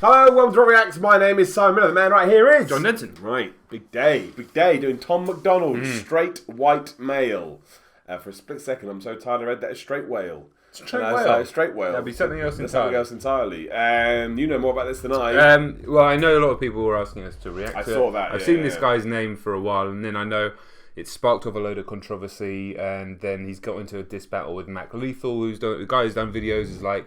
Hello, welcome to React. My name is Simon Miller. The man right here is John Denton. Right, big day, doing Tom Macdonald, straight white male. For a split second, I'm so tired I read that as straight whale. Straight whale? Straight whale. That'd be something else entirely. Something else entirely. You know more about this than I. Well, I know a lot of people were asking us to react to it. I saw that, I've seen this guy's name for a while, and then I know it sparked off a load of controversy, and then he's got into a diss battle with Macdonald, the guy who's done videos is like,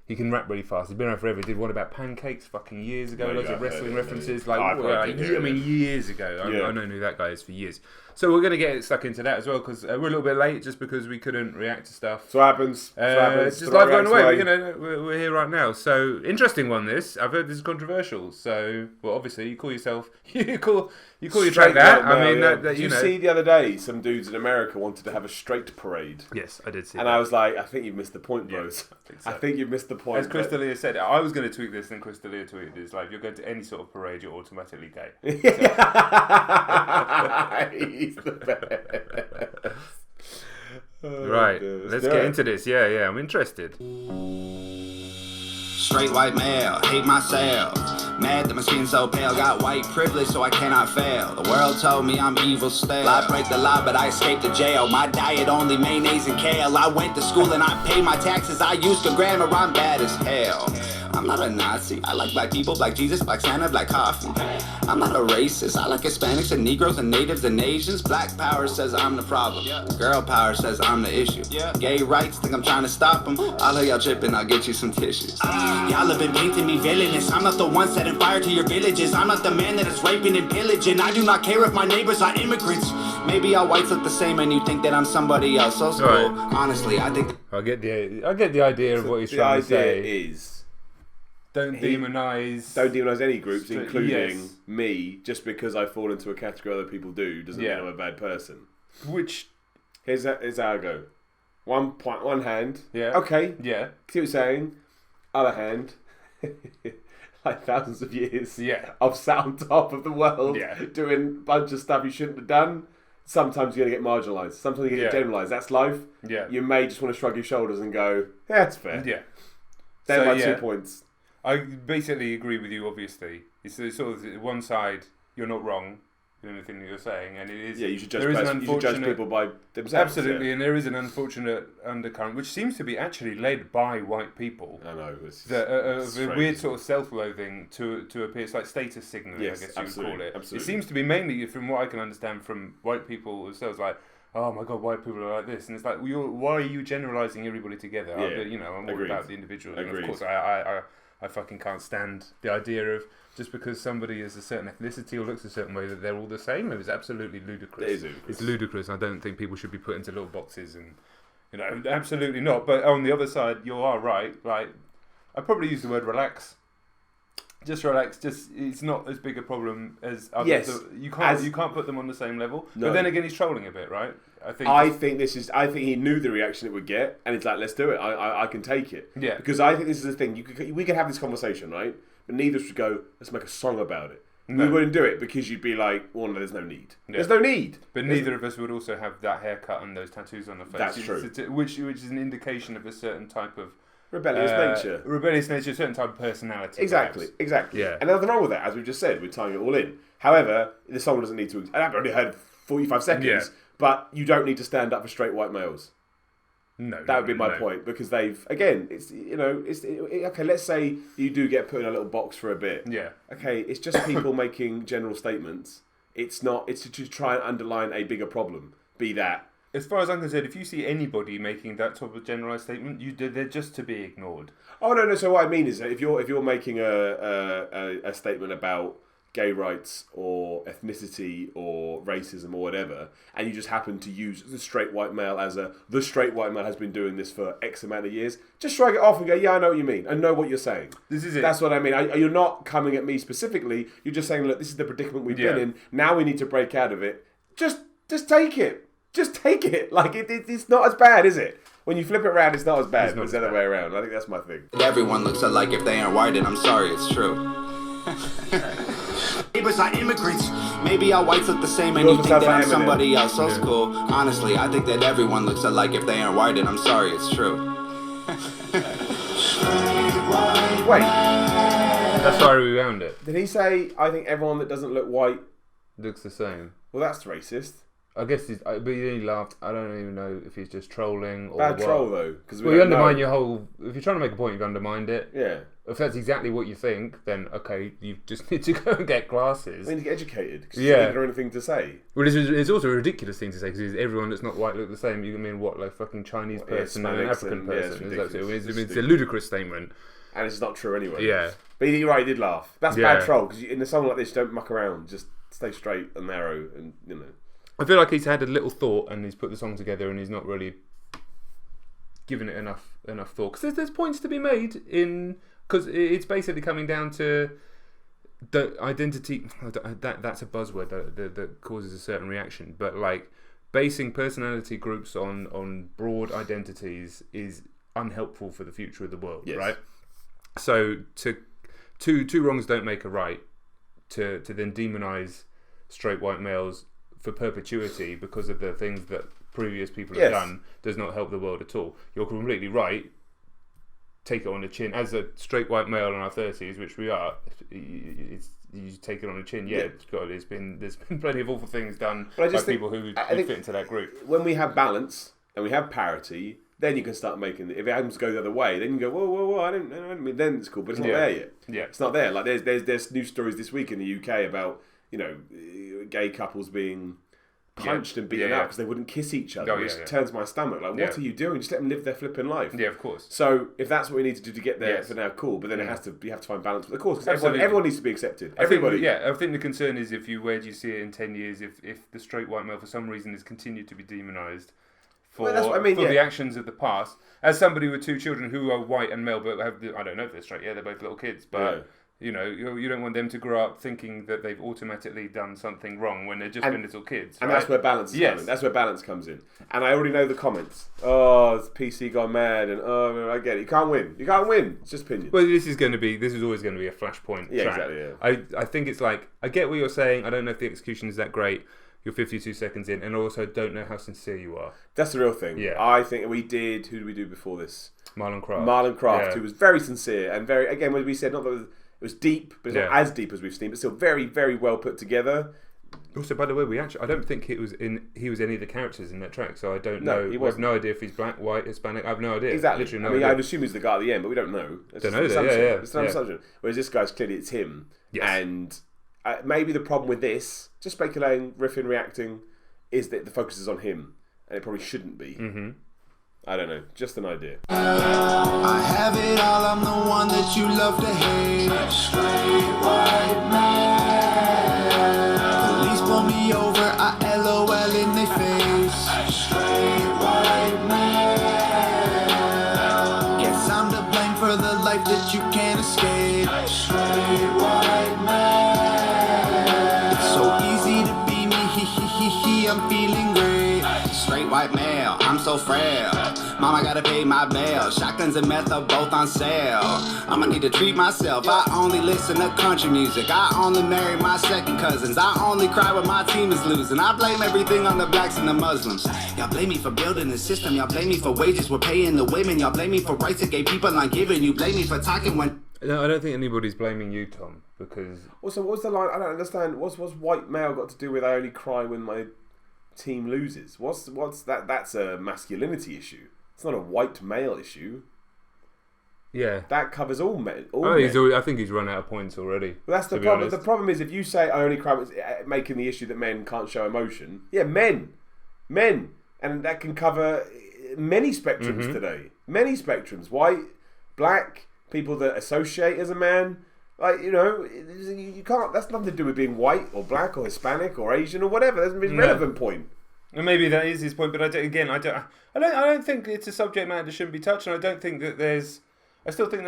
he can rap really fast. He's been around forever. He did one about pancakes fucking years ago. Loads of wrestling references. Years ago. I know who that guy is for years. So we're going to get stuck into that as well because we're a little bit late just because we couldn't react to stuff. So what happens? Just life going away. We're here right now. So interesting one. This I've heard this is controversial. So well, obviously you call yourself you call your track that. Male, I mean, yeah. that you see the other day some dudes in America wanted to have a straight parade. Yes, I did see. And that. I was like, I think you've missed the point, bros. I think you've missed the point. As Chris D'Elia said, I was going to tweet this, and Chris D'Elia tweeted this: like, if you're going to any sort of parade, you're automatically gay. He's the best. Right, let's get into this. Yeah, I'm interested. Straight white male, hate myself. Mad that my skin so pale. Got white privilege so I cannot fail. The world told me I'm evil still. I break the law but I escaped the jail. My diet only mayonnaise and kale. I went to school and I pay my taxes. I used to grammar, I'm bad as hell. I'm not a Nazi. I like black people, black Jesus, black Santa, black coffee. I'm not a racist. I like Hispanics and Negroes and Natives and Asians. Black power says I'm the problem. Girl power says I'm the issue. Gay rights think I'm trying to stop them. I'll let y'all tripping, I'll get you some tissues. Y'all have been painting me villainous. I'm not the one setting fire to your villages. I'm not the man that is raping and pillaging. I do not care if my neighbors are immigrants. Maybe all whites look the same and you think that I'm somebody else. So cool. Right. Honestly, I think I get the idea of what he's trying to say. The idea is Don't demonize any groups, including me, just because I fall into a category other people do doesn't mean I'm a bad person. Which here's how I go. One hand. Yeah. Okay. Yeah. See what you're saying? Other hand. Like thousands of years. Yeah. Of sat on top of the world. Yeah. Doing a bunch of stuff you shouldn't have done. Sometimes you're gonna get marginalised. Sometimes you get generalised. That's life. Yeah. You may just want to shrug your shoulders and go, yeah, that's fair. Yeah. They're my 2 points. I basically agree with you, obviously. It's sort of one side, you're not wrong in anything that you're saying, and it is... Yeah, you should judge people by themselves. Absolutely, and there is an unfortunate undercurrent, which seems to be actually led by white people. I know. It's a weird sort of self-loathing to appear. It's like status signaling, I guess you would call it. Absolutely. It seems to be mainly, from what I can understand, from white people themselves, like, oh my god, white people are like this, and it's like, why are you generalising everybody together? Yeah. I'm all about the individual, and of course I fucking can't stand the idea of just because somebody is a certain ethnicity or looks a certain way that they're all the same. It was absolutely ludicrous. It is ludicrous. It's ludicrous. I don't think people should be put into little boxes, and absolutely not. But on the other side, you are right. Like, I probably use the word relax. Just relax. It's not as big a problem as others. Yes. You can't put them on the same level. No. But then again, he's trolling a bit, right? I think he knew the reaction it would get, and it's like, let's do it. I can take it. Yeah. Because I think this is the thing. We could have this conversation, right? But neither should go, let's make a song about it. No. We wouldn't do it because you'd be like, well, no, there's no need. Yeah. There's no need. But neither of us would also have that haircut and those tattoos on the face. That's true. Which is an indication of a certain type of rebellious nature. A certain type of personality. Exactly. Yeah. And nothing wrong with that, as we've just said. We're tying it all in. However, the song doesn't need to... And I've only heard 45 seconds, but you don't need to stand up for straight white males. No. That would be my point, because they've... Again, okay, let's say you do get put in a little box for a bit. Yeah. Okay, it's just people making general statements. It's to try and underline a bigger problem. Be that... As far as I'm concerned, if you see anybody making that type of generalised statement, they're just to be ignored. Oh no! So what I mean is that if you're making a statement about gay rights or ethnicity or racism or whatever, and you just happen to use the straight white male as the straight white male has been doing this for X amount of years, just shrug it off and go, yeah, I know what you mean. I know what you're saying. This is it. That's what I mean. You're not coming at me specifically. You're just saying, look, this is the predicament we've been in. Now we need to break out of it. Just take it. Just take it. Like, it's not as bad, is it? When you flip it around, it's not as bad. It's the other way around. I think that's my thing. Everyone looks alike if they aren't white, and I'm sorry, it's true. Neighbors are immigrants. Maybe all whites look the same and you think that I'm somebody else. So cool. Honestly, I think that everyone looks alike if they aren't white, and I'm sorry, it's true. Wait. That's why we found it. Did he say, I think everyone that doesn't look white Looks the same. Well, that's racist. I guess but he only laughed. I don't even know if he's just trolling or Bad what. troll, though. Cause you undermine your whole... If you're trying to make a point, you've undermined it. Yeah. If that's exactly what you think, then, okay, you just need to go and get glasses. I need to get educated. Because yeah. you don't have anything to say. Well, it's also a ridiculous thing to say, because everyone that's not white look the same. You mean what, like fucking Chinese person and an African person? It's a ludicrous statement. And it's not true anyway. Yeah. But you're right, he did laugh. That's bad troll, because in a song like this, you don't muck around. Just stay straight and narrow and, you know. I feel like he's had a little thought and he's put the song together and he's not really given it enough thought. Because there's points to be made in... Because it's basically coming down to the identity... That's a buzzword that causes a certain reaction. But, like, basing personality groups on broad identities is unhelpful for the future of the world, right? So, two wrongs don't make a right. To then demonise straight white males for perpetuity because of the things that previous people have done does not help the world at all. You're completely right. Take it on the chin. As a straight white male in our 30s, which we are, you take it on the chin. Yeah, God, there's been plenty of awful things done by people who fit into that group. When we have balance and we have parity, then you can start making. If it happens to go the other way, then you go, whoa, I don't mean. Then it's cool, but it's not there yet. Yeah, it's not there. Like there's news stories this week in the UK about gay couples being punched and beaten up because they wouldn't kiss each other, which turns my stomach. Like, what are you doing? Just let them live their flipping life. Yeah, of course. So if that's what we need to do to get there for now, cool. But then you have to find balance. But of course, because everyone needs to be accepted. Everybody. I think the concern is where do you see it in 10 years if the straight white male for some reason has continued to be demonised for the actions of the past. As somebody with two children who are white and male, but I don't know if they're straight. Yeah, they're both little kids, but. You don't want them to grow up thinking that they've automatically done something wrong when they're just been little kids. And that's where balance is coming. That's where balance comes in. And I already know the comments. Oh, it's PC gone mad, and I get it. You can't win. It's just opinion. Well, this is always going to be a flashpoint. Yeah, track. exactly. Yeah. I think it's like, I get what you're saying. I don't know if the execution is that great. You're 52 seconds in, and also don't know how sincere you are. That's the real thing. Yeah. I think who did we do before this? Marlon Craft, who was very sincere and very, again, when we said, not that it was deep, but it's not as deep as we've seen, but still very, very well put together. Also, by the way, I don't think he was any of the characters in that track, so I don't know. We have no idea if he's black, white, Hispanic. I have no idea. Exactly. Literally no idea. I'd assume he's the guy at the end, but we don't know. It's an assumption. Whereas this guy's clearly it's him. Yes. And maybe the problem with this, just speculating, riffing, reacting, is that the focus is on him, and it probably shouldn't be. Mm-hmm. I don't know, just an idea. I have it all, I'm the one that you love to hate. Straight white man. Police pull me over, I LOL in their face. Straight white man. Guess I'm to blame for the life that you can't escape. Straight white man. It's so easy to be me, I'm feeling great. Straight white male, I'm so frail. Mama gotta pay my bail. Shotguns and meth are both on sale. I'ma need to treat myself. I only listen to country music. I only marry my second cousins. I only cry when my team is losing. I blame everything on the blacks and the Muslims. Y'all blame me for building the system. Y'all blame me for wages we're paying the women. Y'all blame me for rights that gay people not giving. You blame me for talking when... No, I don't think anybody's blaming you, Tom, because... Also, what's the line? I don't understand. What's white male got to do with I only cry when my team loses? What's that? That's a masculinity issue. It's not a white male issue. Yeah, that covers all men. I think he's run out of points already. But that's the problem. The problem is if you say I only cry, making the issue that men can't show emotion. Yeah, men, and that can cover many spectrums today. Many spectrums. White, black, people that associate as a man. Like, you can't. That's nothing to do with being white or black or Hispanic or Asian or whatever. That's a relevant point. And maybe that is his point, but I don't think it's a subject matter that shouldn't be touched, and I don't think that I still think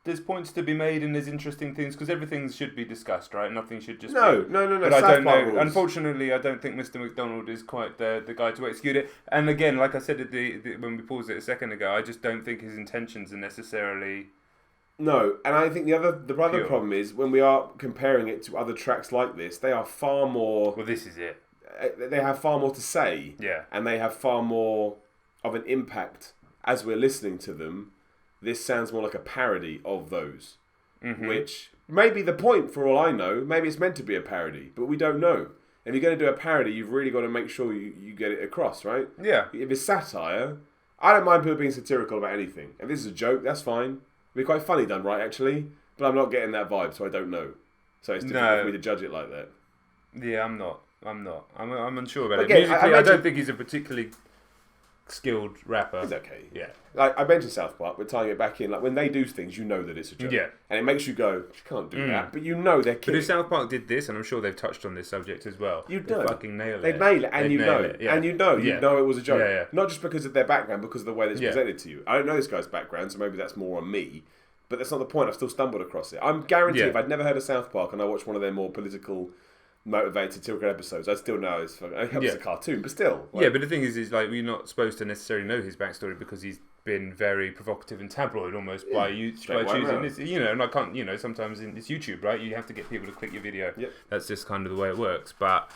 there's points to be made and there's interesting things because everything should be discussed, right? Nothing should just no. But I don't know. Unfortunately, I don't think Mr. Macdonald is quite the guy to execute it. And again, like I said when we paused it a second ago, I just don't think his intentions are necessarily. No, and I think the other problem is when we are comparing it to other tracks like this, they are far more. Well, this is it. They have far more to say, and they have far more of an impact as we're listening to them. This sounds more like a parody of those. which may be the point for all I know. Maybe it's meant to be a parody, but we don't know. If you're going to do a parody, you've really got to make sure you get it across, right? Yeah. If it's satire, I don't mind people being satirical about anything. If this is a joke, that's fine. It'd be quite funny done right, actually. But I'm not getting that vibe, so I don't know. So it's difficult for me to judge it like that. Yeah, I'm not. I'm unsure about Again, it. Musically, I don't think he's a particularly skilled rapper. It's okay. Yeah. Like I mentioned South Park, we're tying it back in. Like when they do things, you know that it's a joke. Yeah. And it makes you go, you can't do that. But you know they're kidding. But if South Park did this, and I'm sure they've touched on this subject as well, They'd fucking nail it. They'd nail it, and you know it. Yeah. And you know it was a joke. Yeah. Not just because of their background, because of the way that it's presented to you. I don't know this guy's background, so maybe that's more on me. But that's not the point. I've still stumbled across it. I'm guaranteed if I'd never heard of South Park and I watched one of their more political motivated satirical episodes, I still know it's a cartoon, but still. Like, but the thing is like we're not supposed to necessarily know his backstory because he's been very provocative and tabloid almost by choosing this. And I can't. Sometimes it's YouTube, right? You have to get people to click your video. Yep. That's just kind of the way it works. But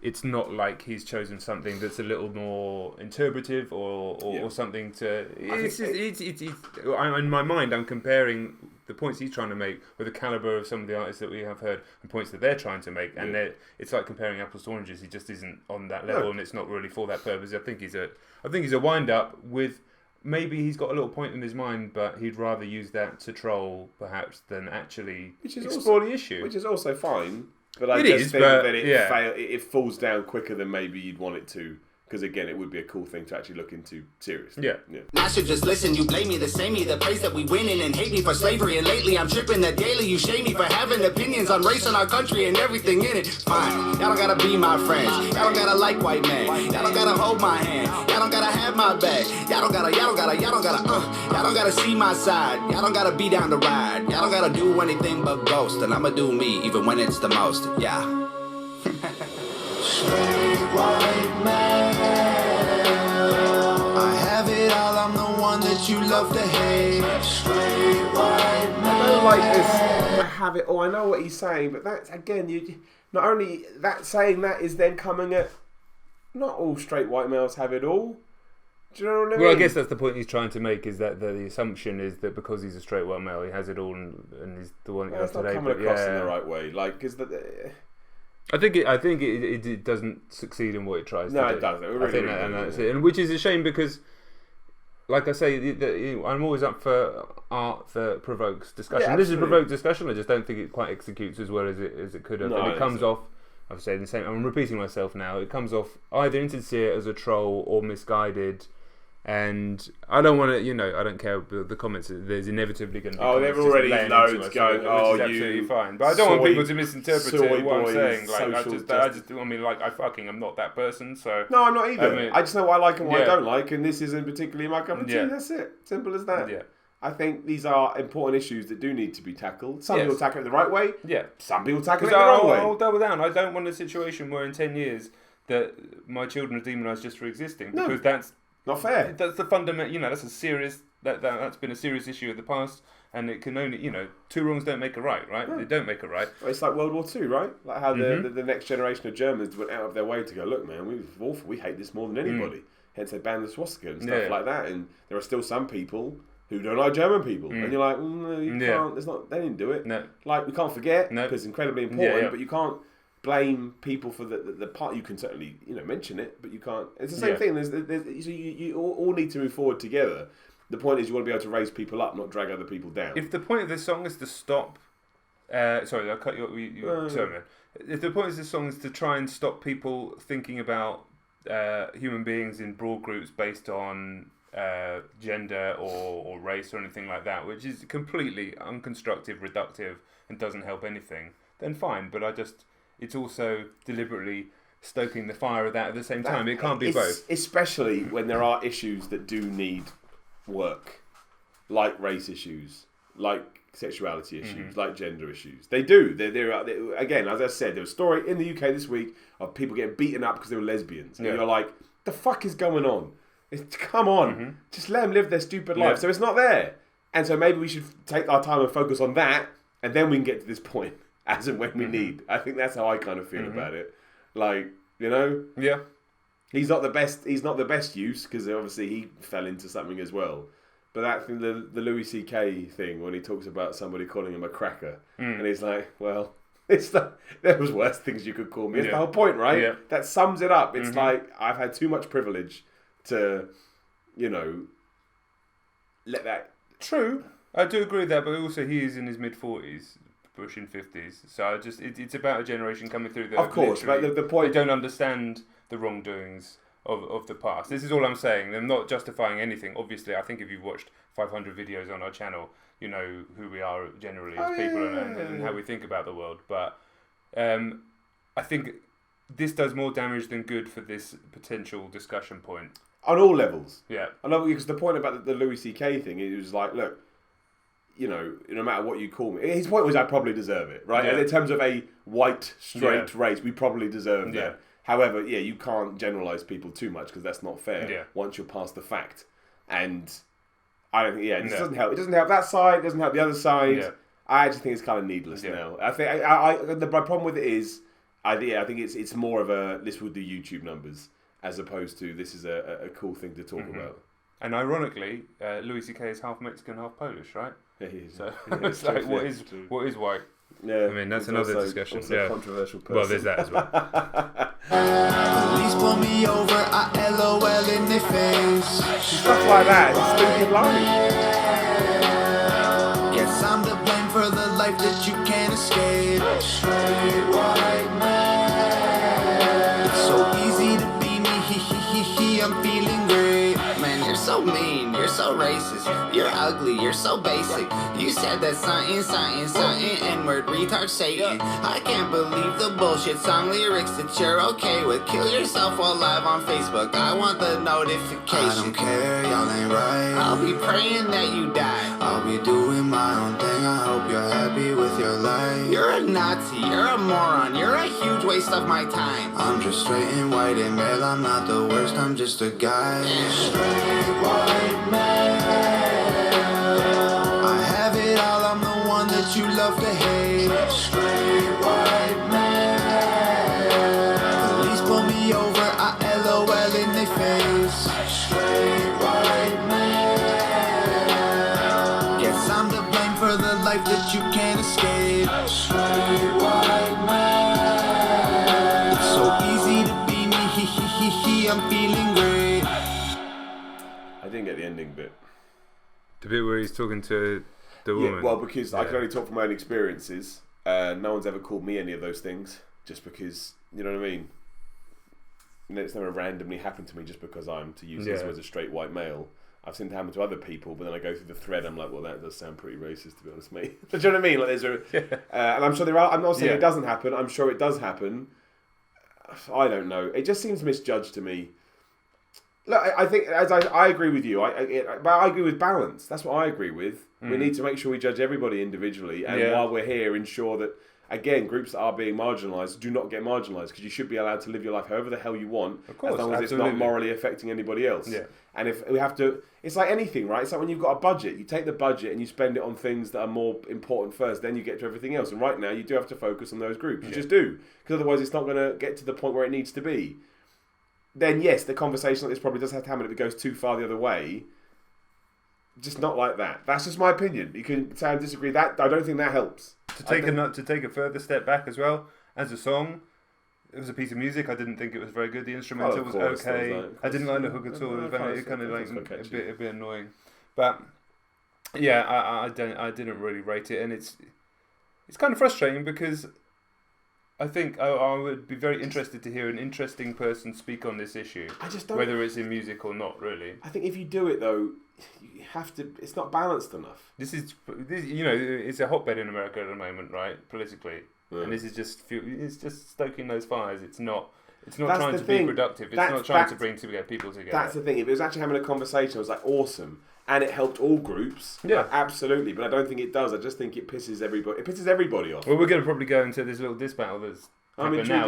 it's not like he's chosen something that's a little more interpretive or something to. In my mind, I'm comparing the points he's trying to make with the caliber of some of the artists that we have heard and points that they're trying to make, and it's like comparing apples to oranges. He just isn't on that level, and it's not really for that purpose. I think he's a wind up with. Maybe he's got a little point in his mind, but he'd rather use that to troll, perhaps, than actually explore the issue. Which is also fine. But I just think that it falls down quicker than maybe you'd want it to. Because again, it would be a cool thing to actually look into seriously. Yeah. I should just listen, you blame me the same me, the praise that we win in and hate me for slavery. And lately I'm tripping that daily you shame me for having opinions on race and our country and everything in it. Fine, y'all don't gotta be my friends. Y'all don't gotta like white men. Y'all don't gotta hold my hand. Y'all don't gotta have my back. Y'all don't gotta see my side. Y'all don't gotta be down to ride. Y'all don't gotta do anything but boast. And I'ma do me even when it's the most. Yeah. Straight white man. I have it all, I'm the one that you love to hate. Straight white man. I don't like this. I have it all. I know what he's saying, but that's again, you not only that saying that is then coming at not all straight white males have it all. Do you know what I mean? Well, I guess that's the point he's trying to make, is that the assumption is that because he's a straight white male, he has it all and he's the one that it's not coming across in the right way. Like, is that. I think it doesn't succeed in what it tries to do. No, it doesn't. That's it. And which is a shame because, like I say, I'm always up for art that provokes discussion. Yeah, this is provoked discussion. I just don't think it quite executes as well as it could have. No, and it comes off. I've said the same. I'm repeating myself now. It comes off either insincere as a troll or misguided. And I don't want to, I don't care about the comments. There's inevitably going to be they've already loads going, which is absolutely fine. But I don't want people to misinterpret what I'm saying. Like, I'm not that person. So no, I'm not either. I just know what I like and what I don't like, and this isn't particularly my cup of tea. That's it. Simple as that. Yeah. I think these are important issues that do need to be tackled. Some people tackle it the right way. Yeah. Some people tackle it the wrong way. I'll double down. I don't want a situation where in 10 years that my children are demonised just for existing, because that's not fair. That's the fundamental. That's a serious. That's been a serious issue of the past, and it can only. Two wrongs don't make a right. Right? They don't make a right. Well, it's like World War II, right? Like how the next generation of Germans went out of their way to go, look, man, we're awful. We hate this more than anybody. Hence, they banned the swastika and stuff like that. And there are still some people who don't like German people, and you're like, no, you can't. It's not. They didn't do it. No. Like we can't forget because it's incredibly important. But you can't blame people for the part. You can certainly mention it, but you can't. It's the same thing. You all need to move forward together. The point is you want to be able to raise people up, not drag other people down. If the point of this song is to stop, sorry, I cut you. Sorry, if the point of this song is to try and stop people thinking about human beings in broad groups based on gender or race or anything like that, which is completely unconstructive, reductive, and doesn't help anything, then fine. But it's also deliberately stoking the fire of that at the same time. It can't be both. Especially when there are issues that do need work, like race issues, like sexuality issues, like gender issues. They do. They're again, as I said, there was a story in the UK this week of people getting beaten up because they were lesbians. And you're like, the fuck is going on? Come on. Just let them live their stupid life. So it's not there. And so maybe we should take our time and focus on that, and then we can get to this point. As and when we need. I think that's how I kind of feel about it. Like, he's not the best use because obviously he fell into something as well. But that thing, the Louis C.K. thing, when he talks about somebody calling him a cracker, and he's like, well, there was worse things you could call me. It's the whole point, right? Yeah. That sums it up. It's like, I've had too much privilege to, let that... True. I do agree with that, but also he is in his mid-40s, pushing 50s. So it's about a generation coming through that... Of course, but the point... They don't understand the wrongdoings of the past. This is all I'm saying. I'm not justifying anything. Obviously, I think if you've watched 500 videos on our channel, you know who we are generally as people and how we think about the world. But I think this does more damage than good for this potential discussion point. On all levels. Yeah. I love it because the point about the Louis C.K. thing, it was like, look, no matter what you call me, his point was I probably deserve it, right? Yeah. In terms of a white, straight race, we probably deserve that. Yeah. However, you can't generalise people too much because that's not fair once you're past the fact. And I don't think, this doesn't help. It doesn't help that side, it doesn't help the other side. Yeah. I actually think it's kind of needless now. I think my problem with it is, I think it's more of a, this would do YouTube numbers, as opposed to this is a cool thing to talk about. And ironically, Louis C.K. is half Mexican, half Polish, right? Yeah, he is. So it's like, what is white? Yeah, I mean, that's another discussion. Also a controversial person. Well, there's that as well. Police pull me over, I LOL in their face. Stuff like that, it's a stupid line. Guess I'm to blame for the life that you can't escape. Straight white man. It's so easy to be me, I'm feeling great. Man, you're so mean, you're so racist, you're ugly, you're so basic. You said that something, N-word, retard, Satan. I can't believe the bullshit song lyrics that you're okay with. Kill yourself while live on Facebook, I want the notification. I don't care, y'all ain't right. I'll be praying that you die. I'll be doing my own thing, I hope you're happy with your life. You're a Nazi, you're a moron, you're a huge waste of my time. I'm just straight and white and male, I'm not the worst, I'm just a guy. Straight white man. I have it all, I'm the one that you love to hate. Straight white man. Police pull me over, I LOL in their face. Straight white man. Guess I'm to blame for the life that you can't escape. Straight white man. It's so easy to be me, I'm feeling great. I didn't get the ending bit. The bit where he's talking to the woman. Well, because I can only talk from my own experiences. No one's ever called me any of those things, just because, you know what I mean? It's never randomly happened to me just because I'm, to use this as a straight white male. I've seen it happen to other people, but then I go through the thread, I'm like, well, that does sound pretty racist, to be honest, mate. Do you know what I mean? Like, and I'm sure there are, I'm not saying it doesn't happen, I'm sure it does happen. I don't know. It just seems misjudged to me. Look, I think, as I agree with you, but I agree with balance. That's what I agree with. We need to make sure we judge everybody individually, and while we're here, ensure that, again, groups that are being marginalised do not get marginalised, because you should be allowed to live your life however the hell you want, of course, as long as it's not morally affecting anybody else. Yeah. And if we have to, it's like anything, right? It's like when you've got a budget, you take the budget and you spend it on things that are more important first, then you get to everything else. And right now, you do have to focus on those groups. You just do, because otherwise it's not going to get to the point where it needs to be. Then yes, the conversation like this probably does have to happen if it goes too far the other way. Just not like that. That's just my opinion. You can say I disagree. That I don't think that helps. To take a further step back as well, as a song, it was a piece of music. I didn't think it was very good. The instrumental was okay. I didn't like the hook at all. It kind of like a bit annoying. But yeah, I didn't really rate it, and it's kind of frustrating because I think I would be very interested to hear an interesting person speak on this issue. I just don't, whether it's in music or not, really. I think if you do it though, you have to. It's not balanced enough. This it's a hotbed in America at the moment, right? Politically, and this is just stoking those fires. It's not trying to be productive. It's not trying to bring people together. That's the thing. If it was actually having a conversation, it was like awesome. And it helped all groups. Yeah, like, absolutely. But I don't think it does. I just think it pisses everybody. It pisses everybody off. Well, we're going to probably go into this little diss battle that's happening now,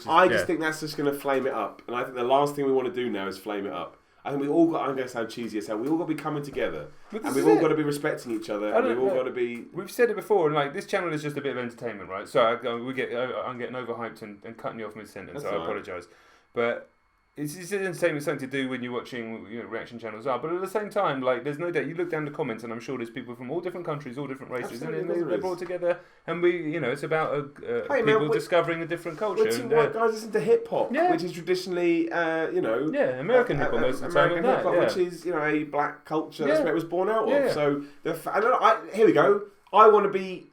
I just think that's just going to flame it up. And I think the last thing we want to do now is flame it up. I think we all got. I'm going to sound cheesy as hell. We all got to be coming together, and we've all got to be respecting each other. And we've all got to be. We've said it before, and like this channel is just a bit of entertainment, right? So I'm getting overhyped and cutting you off mid sentence. So I apologise, but It's entertainment, something to do when you're watching reaction channels are, but at the same time, like, there's no doubt, you look down the comments and I'm sure there's people from all different countries, all different races, and they're brought together, and it's about people discovering a different culture. Two white guys listen to hip hop, which is traditionally, American hip hop most of the time, hip hop, which is a black culture. That's where it was born out of. Yeah. So here we go. I want to be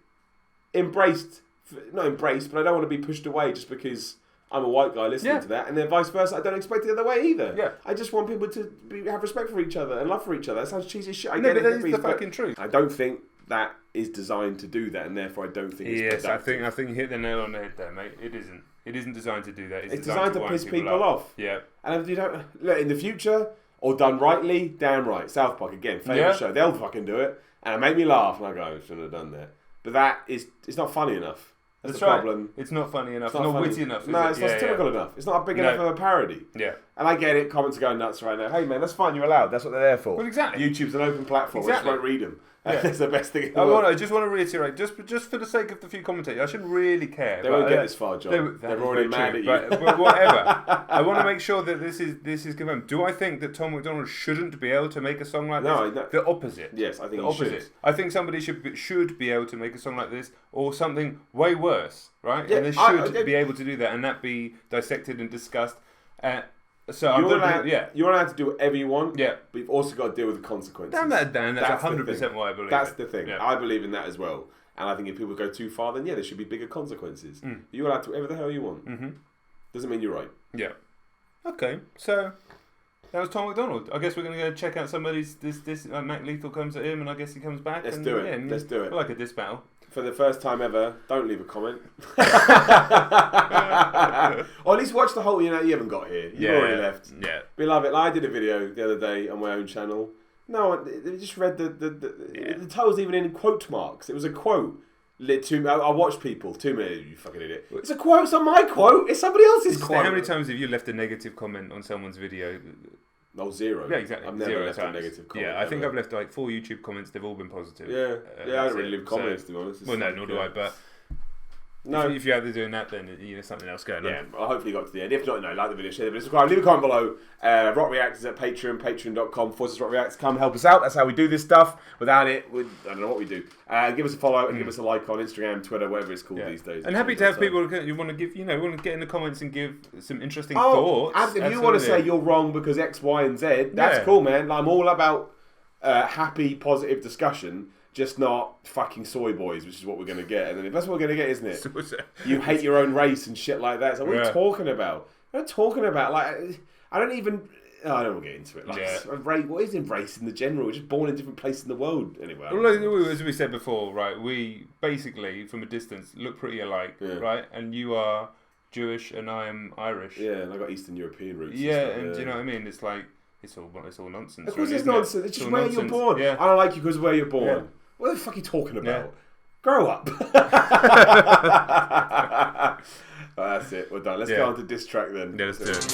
not embraced, but I don't want to be pushed away just because I'm a white guy listening to that, and then vice versa. I don't expect it the other way either. Yeah. I just want people to have respect for each other and love for each other. That sounds cheesy as shit. I get it. That is the fucking truth. I don't think that is designed to do that, and therefore I don't think it's productive. I think you hit the nail on the head there, mate. It isn't. It isn't designed to do that. It's designed to piss people off. Yeah. And if you don't look in the future, or done rightly, damn right. South Park again, favourite show. They'll fucking do it, and it made me laugh. And I go, I shouldn't have done that. But it's not funny enough. That's the problem. It's not funny enough. It's not witty enough. No, it's not satirical enough. It's not big enough of a parody. Yeah. And I get it. Comments are going nuts right now. Hey, man, that's fine. You're allowed. That's what they're there for. Well, exactly. YouTube's an open platform. Exactly. I just won't read them. That's the best thing in the I world. just want to reiterate, just for the sake of the few commentators, I shouldn't really care. They won't get this far, John. They're already mad at you. But whatever. I want to make sure that this is confirmed. Do I think that Tom Macdonald shouldn't be able to make a song like this? No. The opposite. Yes, I think the opposite. Should. I think somebody should be able to make a song like this, or something way worse, right? Yeah, and they should be able to do that, and that be dissected and discussed. So you're allowed to do whatever you want, but you've also got to deal with the consequences. Damn that, Dan. That's 100% what I believe. That's the thing. Yeah. I believe in that as well. And I think if people go too far, then there should be bigger consequences. You're allowed to do whatever the hell you want. Mm-hmm. Doesn't mean you're right. Yeah. Okay, so that was Tom Macdonald. I guess we're going to go check out somebody's this Mac Lethal comes at him, and I guess he comes back. Let's do it. Let's do it. Like a diss battle. For the first time ever, don't leave a comment. Or at least watch the whole. You haven't got here. You've already left. Yeah. We love it. I did a video the other day on my own channel. No, they just read the title's even in quote marks. It was a quote. I watched people. 2 minutes. You fucking idiot. It's a quote. It's not my quote. It's somebody else's quote. How many times have you left a negative comment on someone's video? Oh, 0. Yeah, exactly. I've never left a negative comment. Yeah, I think I've left like 4 YouTube comments. They've all been positive. Yeah, I don't really leave comments, to be honest. Well, no, nor do I, but... No, if you're out there doing that, then there's something else going on. Yeah, well, hopefully you got to the end. If not, like the video, share the video, subscribe, leave a comment below. Rock Reacts is at Patreon, patreon.com/Rock Reacts. Come help us out. That's how we do this stuff. Without it, I don't know what we do. Give us a follow and give us a like on Instagram, Twitter, whatever it's called these days. And happy to have people you want to give, want to get in the comments and give some interesting thoughts. If you want to say you're wrong because X, Y, and Z, that's cool, man. I'm all about happy, positive discussion. Just not fucking soy boys, which is what we're going to get. And then that's what we're going to get, isn't it? You hate your own race and shit like that. So what are you talking about? What are you talking about? Like, I don't even... I don't want to get into it. Like, what is race in the general? We're just born in different places in the world. Anyway. Well, as we said before, right, we basically, from a distance, look pretty alike, right? And you are Jewish and I am Irish. Yeah, and I got Eastern European roots. Yeah, and do you know what I mean? It's like... It's all nonsense. Of course it's nonsense. It's just where you're born. Yeah. I don't like you because of where you're born. Yeah. What the fuck are you talking about? Yeah. Grow up. Well, that's it. We're done. Let's go on to diss track then. Yeah, let's do it.